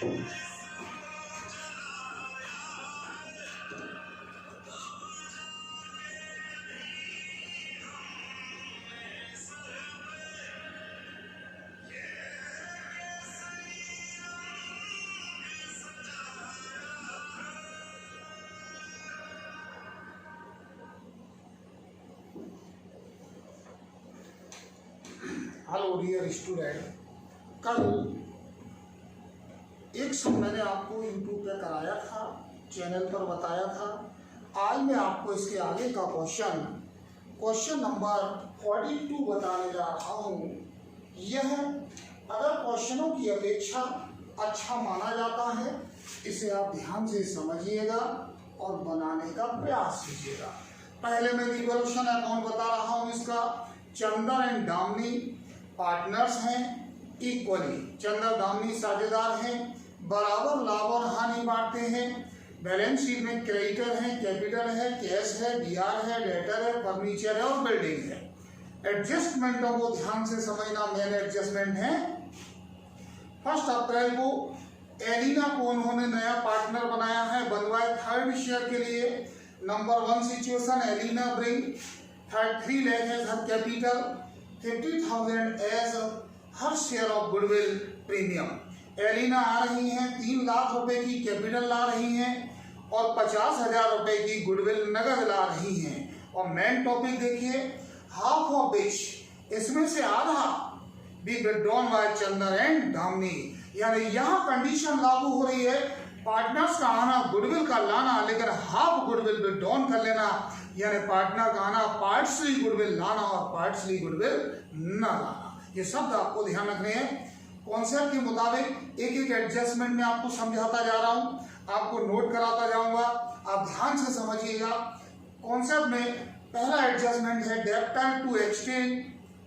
Hello dear student, कल एक सब मैंने आपको यूट्यूब पे कराया था, चैनल पर बताया था। आज मैं आपको इसके आगे का क्वेश्चन नंबर 42 बताने जा रहा हूँ। यह अगर क्वेश्चनों की अपेक्षा अच्छा माना जाता है, इसे आप ध्यान से समझिएगा और बनाने का प्रयास कीजिएगा। पहले मैं रिवॉल्यूशन अकाउंट बता रहा हूँ। इसका चंदर एंड दामिनी पार्टनर्स हैं, इक्वली चंदर दामिनी साझेदार हैं, बराबर लाभ और हानि बांटते हैं। बैलेंस शीट में क्रेडिटर है, कैपिटल है, कैश है, बीआर है, डेटर है, फर्नीचर है और बिल्डिंग है। एडजस्टमेंटों को ध्यान से समझना। मेन एडजस्टमेंट है 1 अप्रैल को एलिना को उन्होंने नया पार्टनर बनाया है, बनवाए 3rd शेयर के लिए। Number 1 situation, Elina bring 3 lakh as her capital, 50,000 as her share of goodwill premium. Elina आ रही हैं 3 लाख रुपए की कैपिटल ला रही हैं और 50,000 रुपए की गुडविल नगद ला रही हैं। और मेन टॉपिक देखिए, हाफ ऑफ विच, इसमें से आधा be withdrawn by Chander and Damini. यानी यहाँ कंडीशन लागू हो रही है, पार्टनर्स का आना गुडविल का लाना, लेकिन हाफ गुडविल विथड्रॉन कर लेना। यानी पार्टनर का आना पार्ट्सली गुडविल लाना और पार्ट्सली गुडविल न लाना। ये शब्द आपको ध्यान रखने हैं। कॉन्सेप्ट के मुताबिक एक एक एडजस्टमेंट में आपको समझाता जा रहा हूँ, आपको नोट कराता जाऊंगा, आप ध्यान से समझिएगा। कॉन्सेप्ट में पहला एडजस्टमेंट है debtor to exchange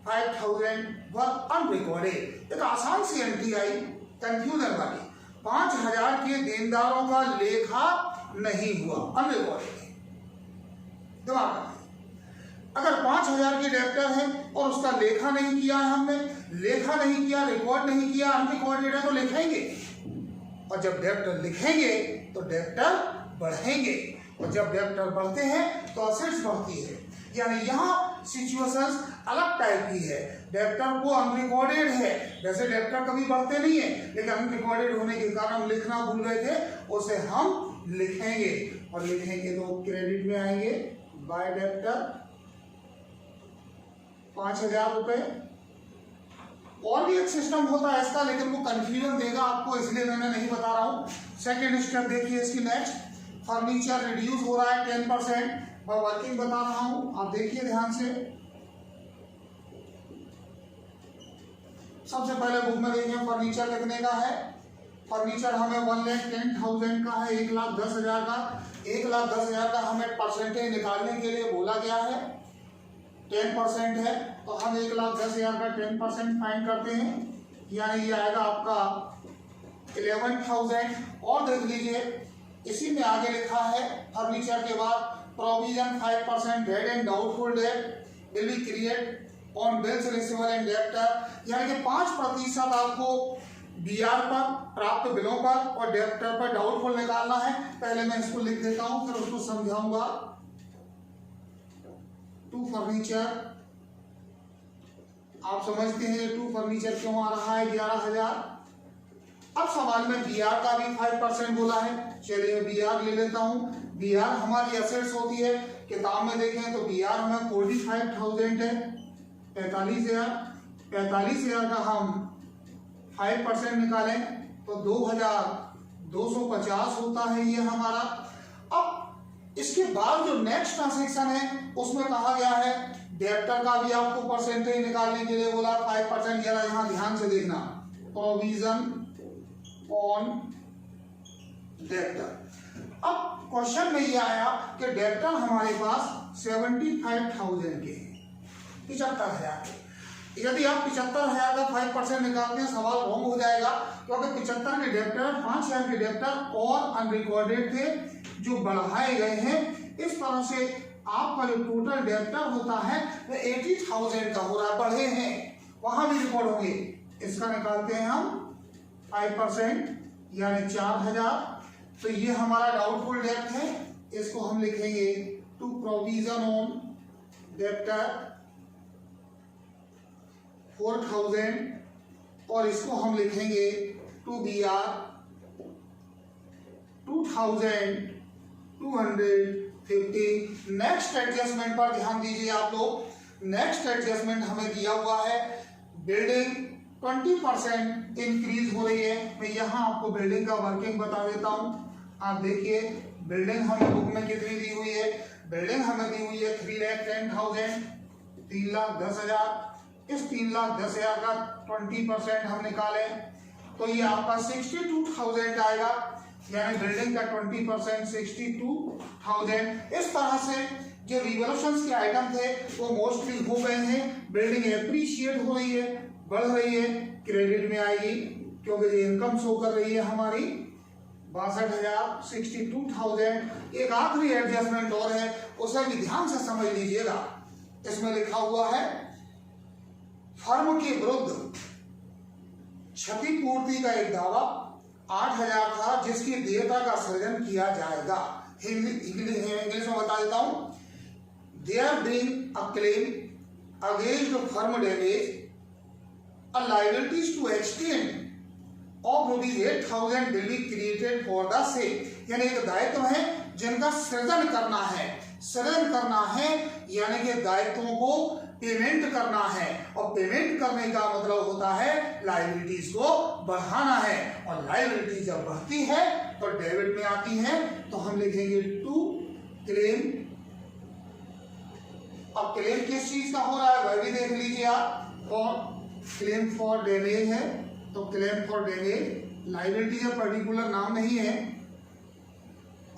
5,000 were unrecorded. एक आसान सी एंट्री आई, कंफ्यूजन वाली। 5,000 के देनदारों का लेखा नहीं हुआ, अनरिकॉर्डेड। दिमाग में अगर 5,000 की डेब्टर है और उसका लेखा नहीं किया है, हमने लेखा नहीं किया, रिकॉर्ड नहीं किया, अनरिकॉर्डेड है, तो लिखेंगे। और जब डेब्टर लिखेंगे तो डेब्टर बढ़ेंगे, और जब डेब्टर बढ़ते हैं तो असेट्स बढ़ती है। यानी यहाँ सिचुएशंस अलग टाइप की है। डेब्टर को अनरिकॉर्डेड है, वैसे डेब्टर कभी बढ़ते नहीं है, लेकिन अनरिकॉर्डेड होने के कारण हम लिखना भूल गए थे, उसे हम लिखेंगे। और लिखेंगे तो क्रेडिट में आएंगे बाय डेब्टर 5,000 रुपए। और भी एक सिस्टम होता है इसका, लेकिन वो कंफ्यूजन देगा आपको, इसलिए मैंने नहीं बता रहा हूँ। सेकेंड स्टेप देखिए इसकी नेक्स्ट, फर्नीचर रिड्यूस हो रहा है 10%। मैं वर्किंग बता रहा हूँ, आप देखिए ध्यान से। सबसे पहले बुक में देखिए फर्नीचर कितने का है। फर्नीचर हमें 1,10,000 का है, 1,10,000 का। 1,10,000 का हमें परसेंटेज निकालने के लिए बोला गया है, 10% है, तो हम 1,10,000 का 10% फाइंड करते हैं। यानी ये आएगा आपका 11,000। और देख लीजिए इसी में आगे लिखा है फर्नीचर के बाद provision 5% debt and doubtful debt will be create on bills receivable and debtor. यानी कि 5% आपको बीआर पर, प्राप्त बिलों पर, और डेब्टर पर डाउटफुल निकालना है। पहले मैं इसको लिख देता हूं, फिर उसको समझाऊंगा। टू फर्नीचर, आप समझते हैं टू फर्नीचर क्यों आ रहा है 11,000। अब सवाल में बीआर का भी 5% बोला है, चलिए बीआर ले लेता हूं। बीआर हमारी एसेट्स होती है, किताब में देखें तो बीआर हमें 45,000 है, 45,000 का हम 5% निकालें तो 2,250 होता है ये हमारा। अब इसके बाद जो नेक्स्ट ट्रांसेक्शन है उसमें कहा गया है डेब्टर का भी आपको परसेंटेज निकालने के लिए बोला 5%। जरा यहाँ ध्यान से देखना, प्रोविजन ऑन डेब्टर। अब क्वेश्चन में ये आया कि डेब्टर हमारे पास 75,000 के हैं, 75,000 के। यदि आप 75,000 का 5% निकालते हैं, सवाल रॉन्ग हो जाएगा, क्योंकि 75 के डेब्टर, 5,000 के डेब्टर और अनरिकॉर्डेड थे जो बढ़ाए गए हैं। इस तरह से आपका जो टोटल डेब्टर होता है वो 80,000 का हो रहा है, बढ़े हैं, वहां भी रिकॉर्ड होंगे। इसका निकालते हैं हम 5%, यानी 4000। तो ये हमारा डाउटफुल डेब्ट है, इसको हम लिखेंगे टू प्रोविजन ऑन डेब्टर 4000 और इसको हम लिखेंगे to be R 2250। Next adjustment पर ध्यान दीजिए आप लोग। नेक्स्ट एडजस्टमेंट हमें दिया हुआ है बिल्डिंग 20% इंक्रीज हो रही है। मैं यहाँ आपको बिल्डिंग का वर्किंग बता देता हूँ। आप देखिए बिल्डिंग हमें बुक में कितनी दी हुई है, बिल्डिंग हमें दी हुई है 3,10,000, 3,10,000। इस 3,10,000 का 20% हम निकाले तो ये आपका 62,000 आएगा, यानी बिल्डिंग का 20% 62,000। इस तरह से जो रिवोल्यूशंस के आइटम थे वो मोस्टली हो गए हैं। बिल्डिंग एप्रिशिएट हो रही है, बढ़ रही है, क्रेडिट में आएगी क्योंकि ये इनकम शो कर रही है हमारी 62,000, 62,000। एक आखिरी एडजस्टमेंट और है, उसे भी ध्यान से समझ लीजिएगा। इसमें लिखा हुआ है फर्म के विरुद्ध क्षतिपूर्ति का एक दावा 8,000 था जिसकी देयता का सृजन किया जाएगा। इंग्लिश में बता देता हूं। There being a claim against firm damage a liabilities to extend of ₹8,000 will be created for the same. यानी एक दायित्व है जिनका सृजन करना है, सृजन करना है यानी कि दायित्वों को पेमेंट करना है, और पेमेंट करने का मतलब होता है लायबिलिटीज को बढ़ाना है, और लायबिलिटी जब बढ़ती है तो डेबिट में आती है। तो हम लिखेंगे टू क्लेम। अब क्लेम किस चीज का हो रहा है वह भी देख लीजिए आप। और क्लेम फॉर डैमेज है तो क्लेम फॉर डैमेज, लायबिलिटी है पर्टिकुलर नाम नहीं है,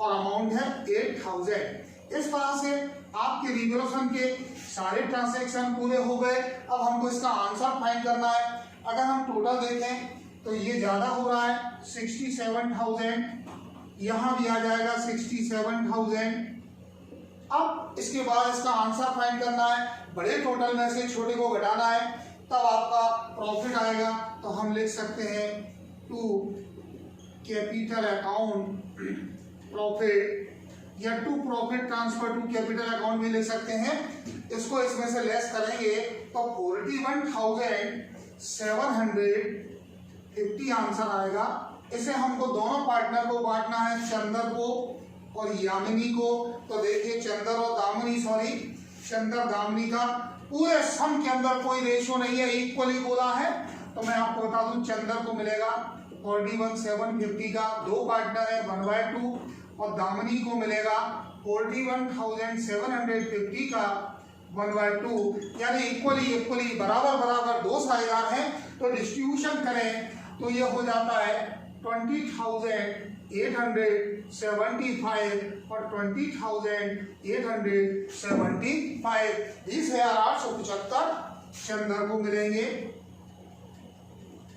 और अमाउंट है 8,000। इस तरह से आपके रिवोल्यूशन के सारे ट्रांजैक्शन पूरे हो गए। अब हमको इसका आंसर फाइंड करना है। अगर हम टोटल देखें तो ये ज्यादा हो रहा है 67,000, यहां भी आ जाएगा 67,000। अब इसके बाद इसका आंसर फाइंड करना है, बड़े टोटल में से छोटे को घटाना है, तब आपका प्रॉफिट आएगा। तो हम लिख सकते हैं टू कैपिटल अकाउंट प्रॉफिट, या to profit transfer to capital account भी लिख सकते हैं। इसको इसमें से लेस करेंगे तो 41,750 आंसर आएगा। इसे हमको दोनों पार्टनर को बांटना है, चंदर को और यामिनी को। तो देखिए चंदर और दामिनी, सॉरी चंदर दामिनी का पूरे सम के अंदर कोई रेशियो नहीं है, इक्वली बोला है। तो मैं आपको बता दूं चंदर को मिलेगा 41,750 का, दो पार्टनर है 1/2, और दामिनी को मिलेगा 41,750 का 1/2, यानी इक्वली बराबर बराबर दो साझेदार हैं। तो डिस्ट्रीब्यूशन करें तो ये हो जाता है 20,875 और 20,875, 20,875 चंदर को मिलेंगे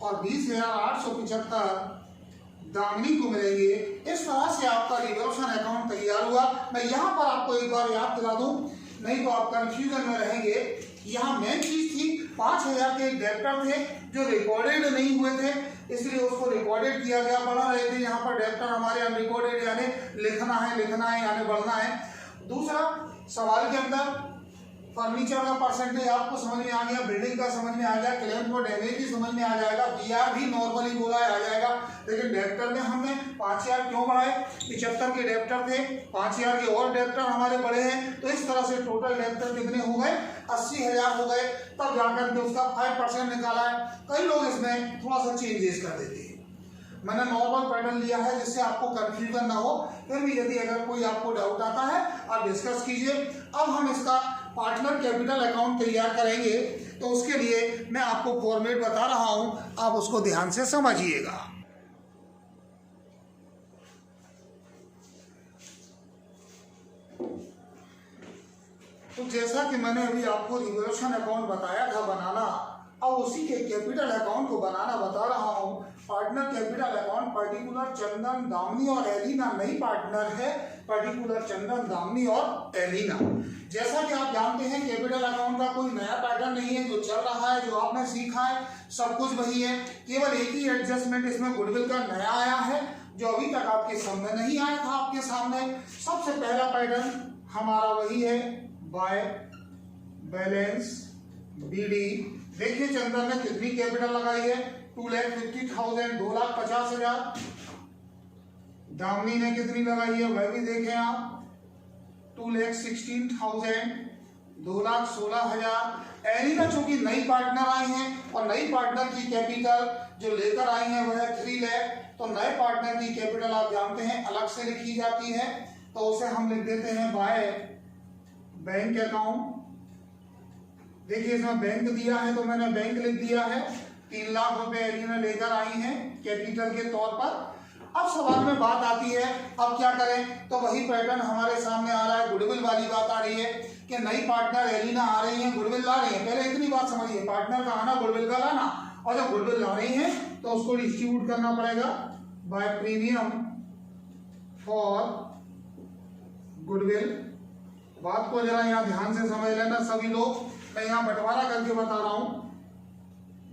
और 20,875 दामिनी को मिलेंगे। इस तरह से आपका रिवोल्यूशन अकाउंट तैयार हुआ। मैं यहाँ पर आपको एक बार याद दिला दूं, नहीं तो आप कंफ्यूजन में रहेंगे। यहाँ मेन चीज थी 5,000 के डेब्टर थे जो रिकॉर्डेड नहीं हुए थे, इसलिए उसको रिकॉर्डेड किया गया, बढ़ा रहे थे। यहाँ पर डेब्टर हमारे अनरिकॉर्डेड यानी लिखना है यानी बढ़ना है। दूसरा सवाल के अंदर फर्नीचर का परसेंटेज आपको समझ में आ गया, बिल्डिंग का समझ में आ गया, क्लेम फॉर डैमेज भी समझ में आ जाएगा, बीआर भी नॉर्मली बोला आ जाएगा। लेकिन डेब्टर में हमने 5,000 क्यों बढ़ाए, 75 के डेब्टर थे, 5,000 के और डेब्टर हमारे बढ़े हैं। तो इस तरह से टोटल डेब्टर कितने हो गए, 80,000 हो गए। तब जाकर के उसका 5% निकाला है। कई लोग इसमें थोड़ा सा चेंजेस कर देते हैं। मैंने नॉर्मल पैटर्न लिया है जिससे आपको कंफ्यूजन ना हो। फिर भी यदि अगर कोई आपको डाउट आता है आप डिस्कस कीजिए। अब हम इसका पार्टनर कैपिटल अकाउंट तैयार करेंगे, तो उसके लिए मैं आपको फॉर्मेट बता रहा हूं, आप उसको ध्यान से समझिएगा। तो जैसा कि मैंने अभी आपको रिवोल्यूशन अकाउंट बताया था बनाना, अब उसी के कैपिटल अकाउंट को बनाना बता रहा हूं। पार्टनर कैपिटल अकाउंट पर्टिकुलर चंदन दामिनी और एलिना नई पार्टनर है, पर्टिकुलर चंदन दामिनी और एलिना। जैसा कि आप जानते हैं कैपिटल अकाउंट का कोई नया पैटर्न नहीं है, जो चल रहा है, जो आपने सीखा है, सब कुछ वही है। केवल एक ही एडजस्टमेंट इसमें गुडविल का नया आया है, जो अभी तक आपके सामने नहीं आया था। आपके सामने सबसे पहला पैटर्न हमारा वही है, बाय बैलेंस बीडी। देखिए चंदन ने कितनी कैपिटल लगाई है, 2,50,000, 2,50,000। दामिनी ने कितनी लगाई है वह भी देखें आप, 2,16,000, 2,16,000। एलिना चूंकि नई पार्टनर आई हैं और नई पार्टनर की कैपिटल जो लेकर आई हैं वह 3 लाख, तो नए पार्टनर की कैपिटल आप जानते हैं अलग से लिखी जाती है, तो उसे हम लिख देते हैं बाय बैंक अकाउंट। देखिए इसमें बैंक दिया है तो मैंने बैंक लिख दिया है। 3 लाख रुपए एलिना लेकर आई हैं कैपिटल के तौर पर। अब सवाल में बात आती है, अब क्या करें, तो वही पैटर्न हमारे सामने आ रहा है, गुडविल वाली बात आ रही है कि नई पार्टनर एलिना आ रही है, गुडविल ला रही है। पहले इतनी बात समझिए, पार्टनर का आना, गुडविल का लाना, और जब गुडविल ला रही है तो उसको डिस्ट्रीब्यूट करना पड़ेगा बाय प्रीमियम फॉर गुडविल। बात को जरा यहाँ ध्यान से समझ लेना सभी लोग, मैं यहाँ बंटवारा करके बता रहा हूं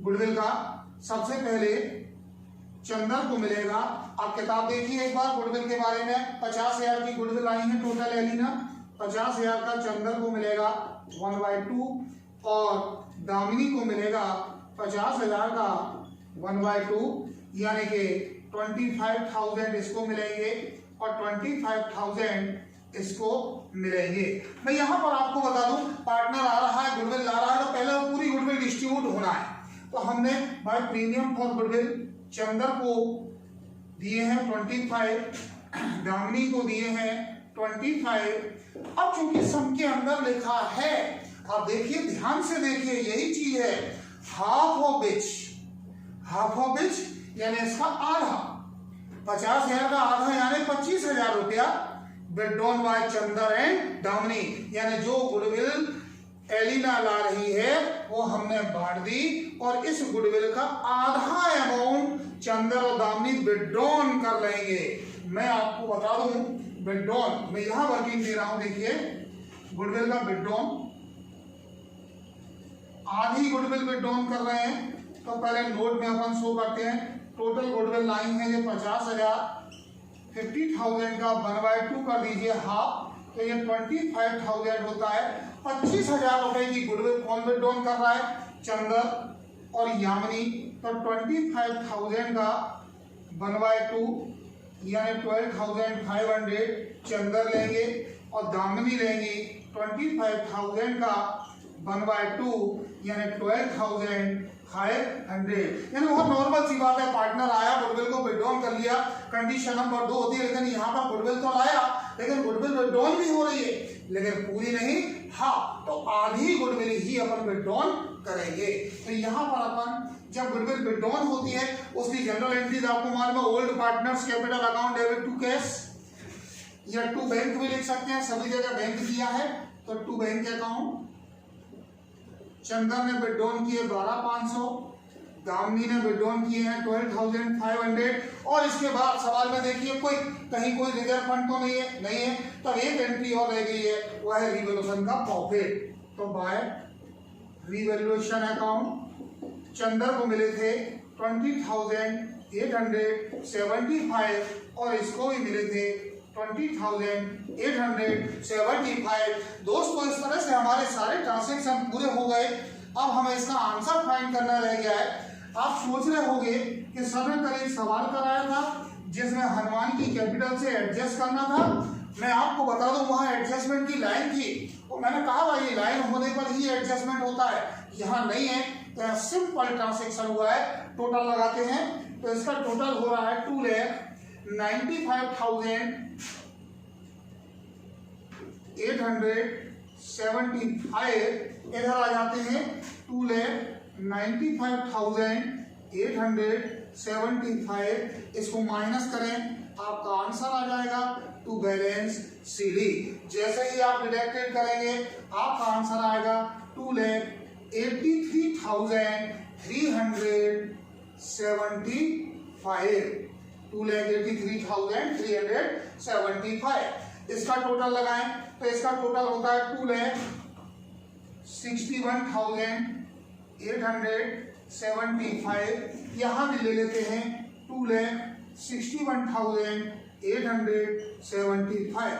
गुडविल का। सबसे पहले चंदन को मिलेगा, आप किताब देखिए एक बार गुडविल के बारे में, 50,000 की गुडविल आई है टोटल एलिना, 50,000 का चंदन को मिलेगा 1/2, और दामिनी को मिलेगा 50,000 का 1/2, यानी कि 25,000 इसको मिलेंगे और 25,000 इसको मिलेंगे। मैं यहाँ पर आपको बता दूं, पार्टनर आ रहा है, गुडविल ला रहा है, तो पहले वो पूरी गुडविल डिस्ट्रीब्यूट होना है। तो हमने by premium for goodwill Chander को दिए हैं 25, दामिनी को दिए हैं 25। अब चूंकि सम के अंदर लिखा है, आप देखिए ध्यान से देखिए, यही चीज है, हाफ ऑफ विच यानी इसका आधा, 50,000 का आधा यानी 25,000 रुपया withdrawn by Chander and Damini, यानी जो गुडविल एलिना ला रही है वो हमने बांट दी, और इस गुडविल का आधा अमाउंट चंदर और दामिनी विड्रॉन कर लेंगे। मैं आपको बता दूं विड्रॉन, मैं यहां वर्किंग दे रहा हूं, देखिए गुडविल का विड्रॉन, आधी गुडविल विड्रॉन कर रहे हैं। तो पहले नोट में अपन शो करते हैं, टोटल गुडविल लाई है ये 50,000, 50,000 का 1/2 कर दीजिए हाफ, तो ये 25,000 होता है। 25,000 रुपए की गुडविल कौन विड्रॉन कर रहा है, चंदर और यामिनी, तो 25,000 का 1/2 यानी 12,500 चंदर लेंगे, और दामिनी लेंगी 25,000 का 1/2 यानी 12,500। यानी बहुत नॉर्मल सी बात है, पार्टनर आया, गुडविल को विड्रॉन कर लिया, कंडीशन नंबर 2 होती है, लेकिन यहाँ पर गुडविल तो लाया, लेकिन गुडविल विड्रॉन भी हो रही है, लेकिन पूरी नहीं, हाँ, तो आधी गुडविल ही अपन विड्रॉन करेंगे। तो यहाँ पर अपन जब गुडविल विड्रॉन होती है उसकी जनरल एंट्रीज आपको मालूम है, old partners capital account debit to cash, या टू बैंक भी लिख सकते हैं, सभी जगह बैंक दिया है, तो टू बैंक अकाउंट। चंदन ने विड्रॉन किए 12,500, दामिनी ने विड्रॉन किए हैं 12,500, और इसके बाद सवाल में देखिए कहीं कोई रिजर्व फंड तो नहीं है, तब एक एंट्री और रह गई है, वह है रिवैल्यूएशन का प्रॉफिट। तो बाय रिवैल्यूएशन अकाउंट चंदर को मिले थे 20,875, और इसको भी मिले थे 20,875। दोस्तों इस तरह से हमारे सारे ट्रांजैक्शन पूरे हो गए। अब हमें इसका आंसर फाइंड करना रह गया है। आप सोच रहे होंगे कि सर ने कल एक सवाल कराया था जिसमें हनुमान की कैपिटल से एडजस्ट करना था। मैं आपको बता दूं वहां एडजस्टमेंट की लाइन थी, तो मैंने कहा भाई ये लाइन होने पर ही एडजस्टमेंट होता है, यहाँ नहीं है, तो यहाँ सिंपल ट्रांजैक्शन हुआ है। टोटल लगाते हैं तो इसका टोटल हो रहा है 2,95,875। इधर आ जाते हैं 2,95,875, इसको माइनस करें आपका आंसर आ जाएगा टू बैलेंस सीडी। जैसे ही आप डिडक्टेड करेंगे आपका आंसर आएगा 2,83,375, 2,83,375। इसका टोटल लगाएं तो इसका टोटल होता है 2,61,875। यहाँ भी ले लेते हैं 2,61,875।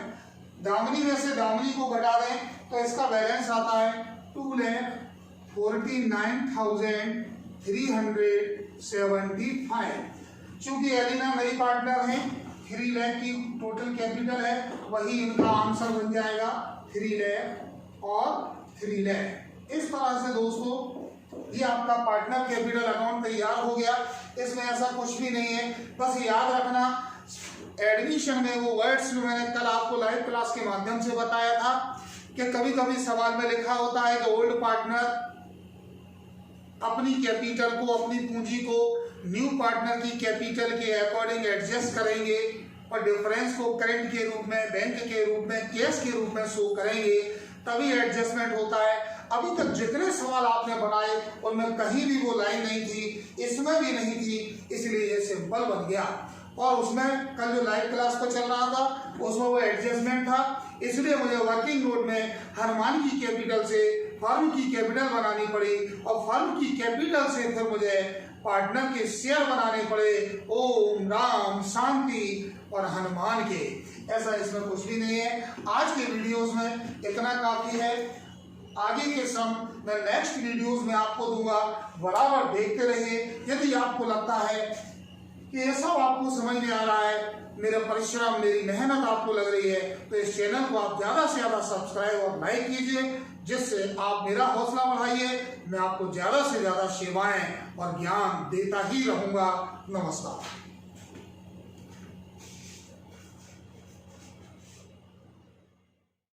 दामनी में से दामनी को घटा दें तो इसका बैलेंस आता है 2,49,375। चूंकि एलिना नई पार्टनर है, 3 लाख की टोटल कैपिटल है, वही इनका आंसर बन जाएगा 3 लाख और 3 लाख। इस तरह से दोस्तों ये आपका पार्टनर कैपिटल अकाउंट तैयार हो गया। इसमें ऐसा कुछ भी नहीं है, बस याद रखना एडमिशन में वो वर्ड्स जो मैंने कल आपको लाइव क्लास के माध्यम से बताया था कि कभी कभी सवाल में लिखा होता है कि ओल्ड पार्टनर अपनी कैपिटल को, अपनी पूंजी को न्यू पार्टनर की कैपिटल के अकॉर्डिंग एडजस्ट करेंगे और डिफरेंस को करंट के रूप में, बैंक के रूप में, कैश के रूप में शो करेंगे, तभी एडजस्टमेंट होता है। अभी तक जितने सवाल आपने बनाए उनमें कहीं भी वो लाइन नहीं थी, इसमें भी नहीं थी, इसलिए ये सिंपल बन गया। और उसमें कल जो लाइव क्लास पर चल रहा था उसमें वो एडजस्टमेंट था, इसलिए मुझे वर्किंग नोट में हनुमान की कैपिटल से फर्म की कैपिटल बनानी पड़ी और फर्म की कैपिटल से फिर मुझे पार्टनर के शेयर बनाने पड़े, ओम राम शांति और हनुमान के। ऐसा इसमें कुछ भी नहीं है। आज के वीडियोस में इतना काफी है। आगे के सम मैं नेक्स्ट वीडियोस में आपको दूंगा, बराबर देखते रहिए। यदि आपको लगता है कि ये सब आपको समझ में आ रहा है, मेरा परिश्रम, मेरी मेहनत आपको लग रही है, तो इस चैनल को आप ज़्यादा से ज़्यादा सब्सक्राइब और लाइक कीजिए, जिससे आप मेरा हौसला बढ़ाइए। मैं आपको ज़्यादा से ज़्यादा सेवाएं और ज्ञान देता ही रहूँगा। नमस्कार।